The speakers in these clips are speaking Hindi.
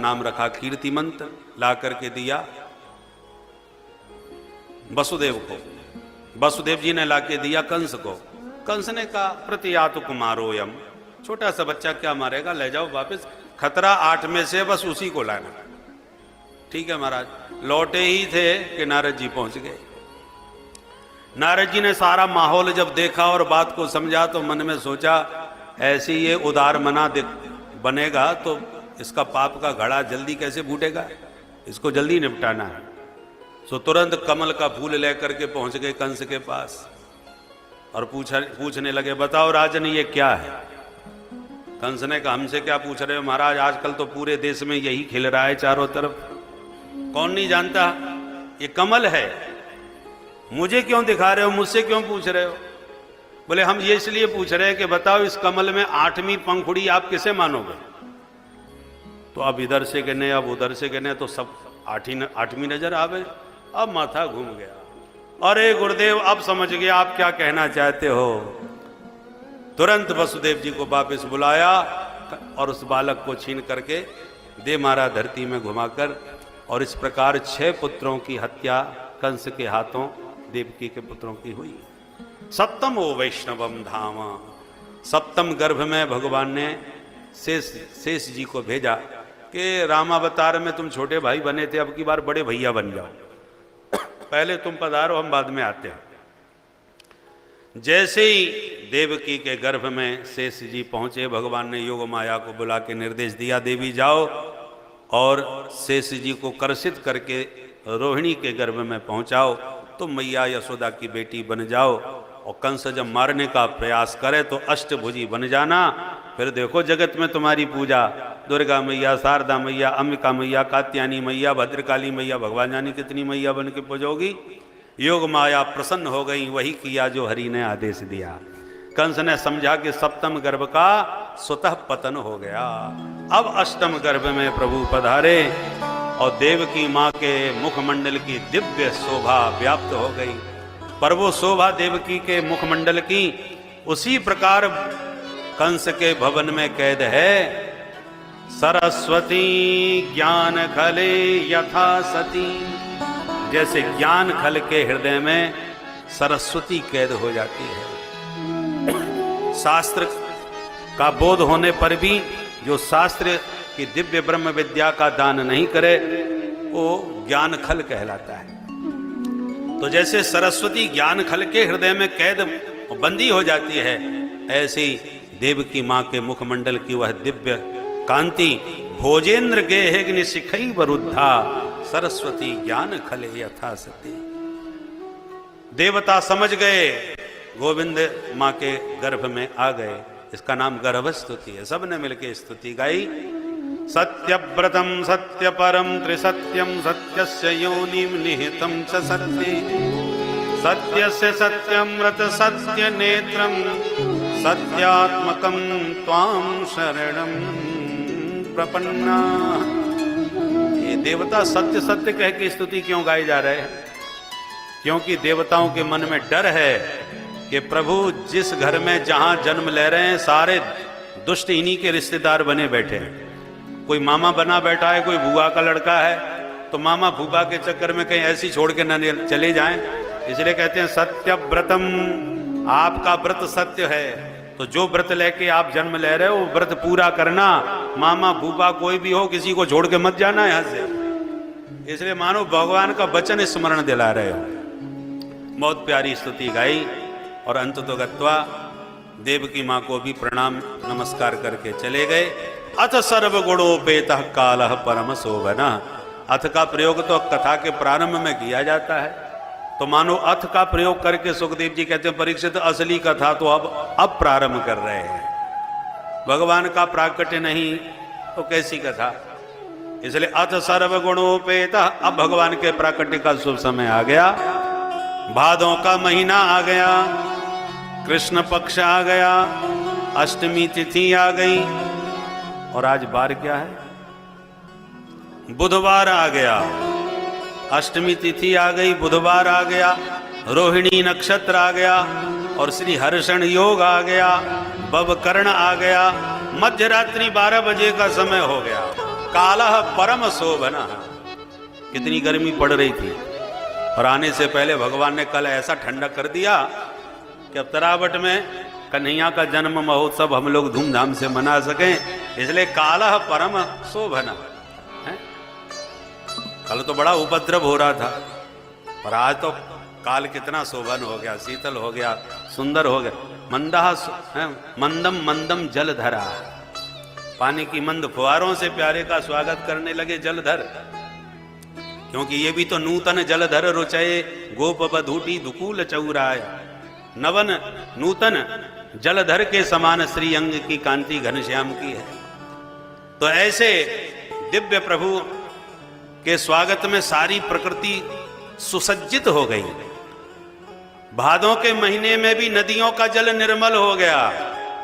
नाम रखा कीर्तिमंत, ला करके दिया वसुदेव को। वसुदेव जी ने लाके दिया कंस को। कंस ने कहा प्रतियातु कुमारोयम, छोटा सा बच्चा क्या मारेगा, ले जाओ वापस, खतरा 8 में से बस उसी को लाना। ठीक है महाराज। लौटे ही थे कि नारद जी पहुंच गए। नारद जी ने सारा माहौल जब देखा और बात को समझा तो मन में सोचा ऐसी ये उदार मना बनेगा तो इसका पाप का घड़ा जल्दी कैसे फूटेगा, इसको जल्दी निपटाना है। सो तुरंत कमल का फूल लेकर के पहुंच गए कंस के पास और पूछने लगे बताओ राजन ये क्या है। कंस ने कहा हमसे क्या पूछ रहे हो महाराज, आजकल तो पूरे देश में यही खिल रहा है चारों तरफ, कौन नहीं जानता, ये कमल है। मुझे क्यों दिखा रहे हो, मुझसे क्यों पूछ रहे हो। बोले हम ये इसलिए पूछ रहे हैं कि बताओ इस कमल में 8वीं पंखुड़ी आप किसे मानोगे। तो अब इधर से गिने अब उधर से गिने तो सब 8वीं नजर आवे। अब माथा घूम गया। अरे गुरुदेव अब समझ गया आप क्या कहना चाहते हो। तुरंत वसुदेव जी को वापस बुलाया और उस बालक को छीन करके दे मारा धरती में घुमाकर। और इस प्रकार 6 पुत्रों की हत्या कंस के हाथों देवकी के पुत्रों की हुई। सप्तम ओ वैष्णवम धाम, 7वें गर्भ में भगवान ने शेष जी को भेजा कि रामावतार में तुम छोटे भाई बने थे, अब की बार बड़े भैया बन जाओ, पहले तुम पधारो हम बाद में आते हैं। जैसे ही देवकी के गर्भ में शेष जी पहुंचे भगवान ने योग माया को बुला के निर्देश दिया देवी जाओ और शेष जी को कर्षित करके रोहिणी के गर्भ में पहुंचाओ, तुम मैया यशोदा की बेटी बन जाओ और कंस जब मारने का प्रयास करे तो अष्टभुजी बन जाना। फिर देखो जगत में तुम्हारी पूजा दुर्गा मैया, शारदा मैया, अंबिका मैया, कात्यायनी मैया, भद्रकाली मैया, भगवान जानी कितनी मैया बन के पूजोगी। योग माया प्रसन्न हो गई, वही किया जो हरि ने आदेश दिया। कंस ने समझा कि 7वें गर्भ का स्वतः पतन हो गया। अब 8वें गर्भ में प्रभु पधारे और देव की माँ के मुखमंडल की दिव्य शोभा व्याप्त हो गई। पर वो शोभा देवकी के मुखमंडल की उसी प्रकार कंस के भवन में कैद है। सरस्वती ज्ञान खले यथा सती, जैसे ज्ञान खल के हृदय में सरस्वती कैद हो जाती है। शास्त्र का बोध होने पर भी जो शास्त्र की दिव्य ब्रह्म विद्या का दान नहीं करे वो ज्ञान खल कहलाता है। तो जैसे सरस्वती ज्ञान खल के हृदय में कैद बंदी हो जाती है, ऐसी देव की मां के मुखमंडल की वह दिव्य कांति भोजेंद्र गेहग्नि शिखई वरुद्धा सरस्वती ज्ञान खले यथा सती। देवता समझ गए, गोविंद मां के गर्भ में आ गए। इसका नाम गर्भ स्तुति है। सबने मिलकर स्तुति गाई। सत्यव्रतम सत्यपरम त्रिसत्यम सत्यस्य योनिम निहितम च सत्ये, सत्यस्य सत्यमृत सत्य नेत्रम सत्यात्मकम त्वां शरणम प्रपन्ना। ये देवता सत्य सत्य कह के स्तुति क्यों गाई जा रहे हैं? क्योंकि देवताओं के मन में डर है कि प्रभु जिस घर में जहां जन्म ले रहे हैं सारे दुष्ट इन्हीं के रिश्तेदार बने बैठे हैं। कोई मामा बना बैठा है, कोई बुआ का लड़का है, तो मामा फूफा के चक्कर में कहीं ऐसी छोड़ के न चले जाएं। इसलिए कहते हैं सत्य व्रतम, आपका व्रत सत्य है। तो जो व्रत लेके आप जन्म ले रहे हो वो व्रत पूरा करना। मामा फूफा कोई भी हो, किसी को छोड़ के मत जाना यहां से। इसलिए मानो भगवान का वचन स्मरण दिला रहे हो। बहुत प्यारी स्तुति गाई और अंत तो गत्वा देव की मां को भी प्रणाम नमस्कार करके चले गए। अथ सर्वगुणोपेतः कालः परम शोभनः। अथ का प्रयोग तो कथा के प्रारंभ में किया जाता है, तो मानो अथ का प्रयोग करके सुखदेव जी कहते हैं परीक्षित असली कथा तो अब प्रारंभ कर रहे हैं। भगवान का प्राकट्य नहीं तो कैसी कथा। इसलिए अथ सर्वगुणोपेतः, अब भगवान के प्राकट्य का शुभ समय आ गया। भादों का महीना आ गया, कृष्ण पक्ष आ गया, अष्टमी तिथि आ गई और आज बार क्या है? बुधवार आ गया। अष्टमी तिथि आ गई, बुधवार आ गया, रोहिणी नक्षत्र आ गया और श्री हर्षण योग आ गया, बवकर्ण आ गया। मध्य रात्रि 12 बजे का समय हो गया। कालः परम शोभना। कितनी गर्मी पड़ रही थी और आने से पहले भगवान ने कल ऐसा ठंडा कर दिया कि अब तरावट में कन्हैया का जन्म महोत्सव हम लोग धूमधाम से मना सकें, इसलिए कालः परम शोभना है। कल तो बड़ा उपद्रव हो रहा था, पर आज तो काल कितना शोभन हो गया, शीतल हो गया, सुंदर हो गया। मंदम मंदम जलधरा, पानी की मंद फुहारों से प्यारे का स्वागत करने लगे जलधर, क्योंकि ये भी तो नूतन जलधर रुचये गोप बधूटी दुकूल चौराय। नवन नूतन जलधर के समान श्री अंग की कांति घनश्याम की है। तो ऐसे दिव्य प्रभु के स्वागत में सारी प्रकृति सुसज्जित हो गई। भादों के महीने में भी नदियों का जल निर्मल हो गया।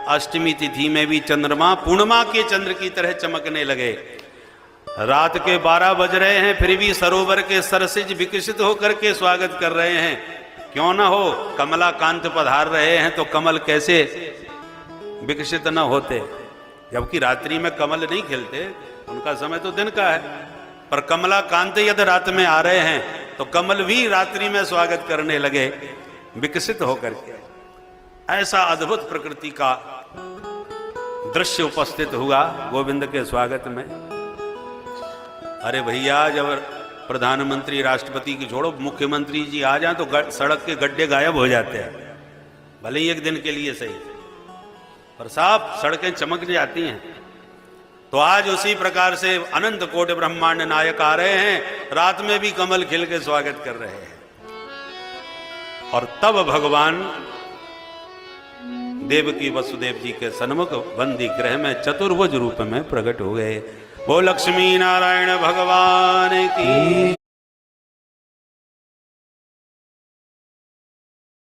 अष्टमी तिथि में भी चंद्रमा पूर्णिमा के चंद्र की तरह चमकने लगे। रात के 12 बज रहे हैं, फिर भी सरोवर के सरसिज विकसित होकर के स्वागत कर रहे हैं। क्यों ना हो, कमला कांत पधार रहे हैं तो कमल कैसे विकसित न होते। जबकि रात्रि में कमल नहीं खिलते, उनका समय तो दिन का है, पर कमला कांत यदि रात में आ रहे हैं तो कमल भी रात्रि में स्वागत करने लगे विकसित होकर के। ऐसा अद्भुत प्रकृति का दृश्य उपस्थित हुआ गोविंद के स्वागत में। अरे भैया, जब प्रधानमंत्री राष्ट्रपति की छोड़ो, मुख्यमंत्री जी आ जाए तो सड़क के गड्ढे गायब हो जाते हैं, भले ही एक दिन के लिए सही, पर साफ सड़कें चमक जाती हैं। तो आज उसी प्रकार से अनंत कोटि ब्रह्मांड नायक आ रहे हैं, रात में भी कमल खिल के स्वागत कर रहे हैं। और तब भगवान देवकी वसुदेव जी के सन्मुख बंदी गृह में चतुर्भुज रूप में प्रकट हो गए। वो लक्ष्मी नारायण भगवान की